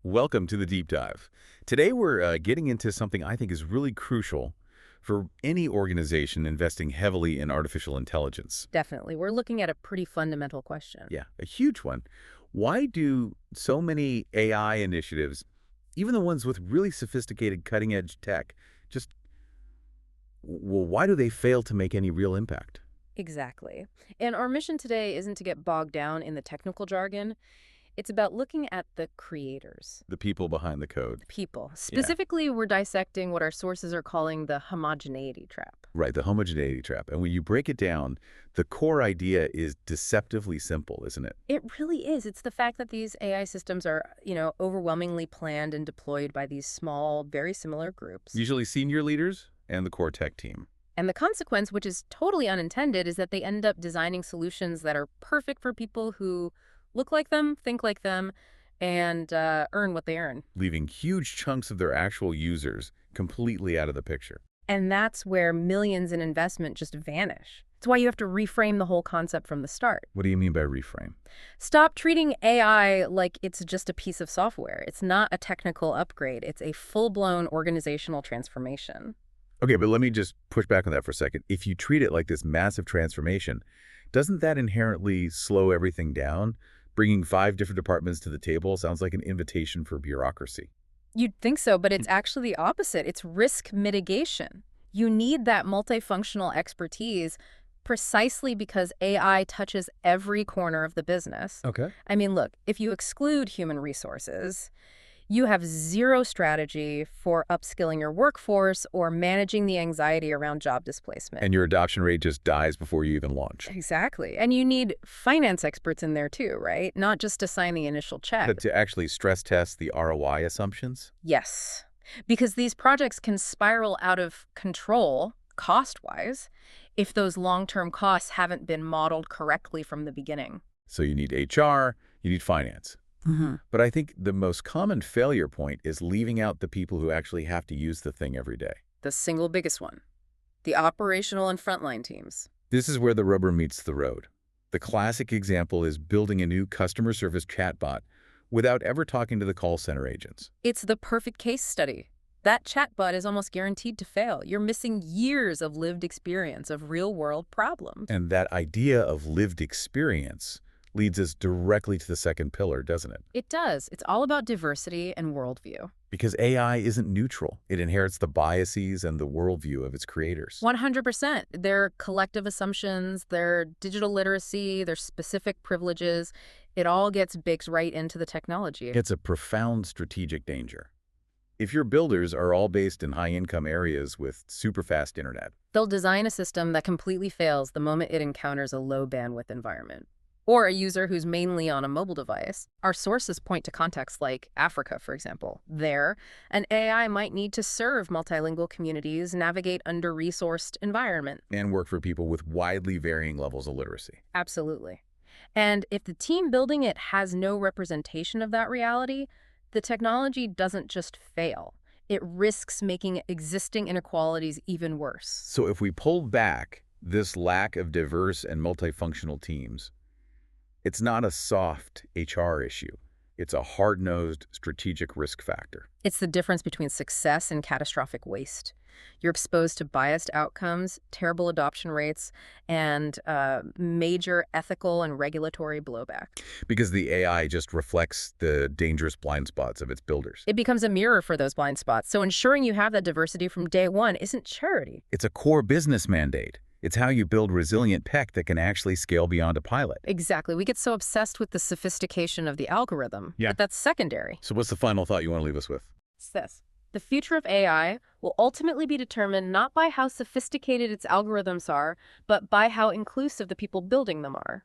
Welcome to the deep dive. Today we're getting into something I think is really crucial for any organization investing heavily in artificial intelligence. Definitely. We're looking at a pretty fundamental question. Yeah, a huge one. Why do so many AI initiatives, even the ones with really sophisticated cutting-edge tech, just, well, why do they fail to make any real impact? Exactly. And our mission today isn't to get bogged down in the technical jargon. It's about looking at the creators, The people behind the code. the people. Yeah, Specifically, we're dissecting what our sources are calling the homogeneity trap. right, the homogeneity trap. And when you break it down, the core idea is deceptively simple, isn't it? It really is. It's the fact that these AI systems are, overwhelmingly planned and deployed by these small, very similar groups. Usually senior leaders and the core tech team. And the consequence, which is totally unintended, is that they end up designing solutions that are perfect for people who look like them, think like them, and earn what they earn. Leaving huge chunks of their actual users completely out of the picture. And that's where millions in investment just vanish. It's why you have to reframe the whole concept from the start. What do you mean by reframe? Stop treating AI like it's just a piece of software. It's not a technical upgrade. It's a full-blown organizational transformation. Okay, but let me just push back on that for a second. If you treat it like this massive transformation, doesn't that inherently slow everything down? Bringing 5 different departments to the table sounds like an invitation for bureaucracy. You'd think so, but it's actually the opposite. It's risk mitigation. You need that multifunctional expertise precisely because AI touches every corner of the business. Okay. I mean, look, if you exclude human resources, you have zero strategy for upskilling your workforce or managing the anxiety around job displacement. And your adoption rate just dies before you even launch. Exactly. And you need finance experts in there too, right? Not just to sign the initial check. To actually stress test the ROI assumptions? Yes. Because these projects can spiral out of control, cost-wise, if those long-term costs haven't been modeled correctly from the beginning. So you need HR, you need finance. But I think the most common failure point is leaving out the people who actually have to use the thing every day. The single biggest one. The operational and frontline teams. This is where the rubber meets the road. The classic example is building a new customer service chatbot without ever talking to the call center agents. It's the perfect case study. That chatbot is almost guaranteed to fail. You're missing years of lived experience of real-world problems. And that idea of lived experience leads us directly to the second pillar, doesn't it? It does. It's all about diversity and worldview. Because AI isn't neutral. It inherits the biases and the worldview of its creators. 100%. Their collective assumptions, their digital literacy, their specific privileges, it all gets baked right into the technology. It's a profound strategic danger. If your builders are all based in high-income areas with super-fast internet, They'll design a system that completely fails the moment it encounters a low-bandwidth environment. Or a user who's mainly on a mobile device. Our sources point to contexts like Africa, for example. There, an AI might need to serve multilingual communities, navigate under-resourced environment. and work for people with widely varying levels of literacy. Absolutely. And if the team building it has no representation of that reality, the technology doesn't just fail. It risks making existing inequalities even worse. So if we pull back this lack of diverse and multifunctional teams, it's not a soft HR issue. It's a hard-nosed strategic risk factor. It's the difference between success and catastrophic waste. You're exposed to biased outcomes, terrible adoption rates, and major ethical and regulatory blowback. Because the AI just reflects the dangerous blind spots of its builders. It becomes a mirror for those blind spots. So ensuring you have that diversity from day one isn't charity. It's a core business mandate. It's how you build resilient tech that can actually scale beyond a pilot. Exactly. We get so obsessed with the sophistication of the algorithm, Yeah. but that's secondary. So what's the final thought you want to leave us with? It's this. The future of AI will ultimately be determined not by how sophisticated its algorithms are, but by how inclusive the people building them are.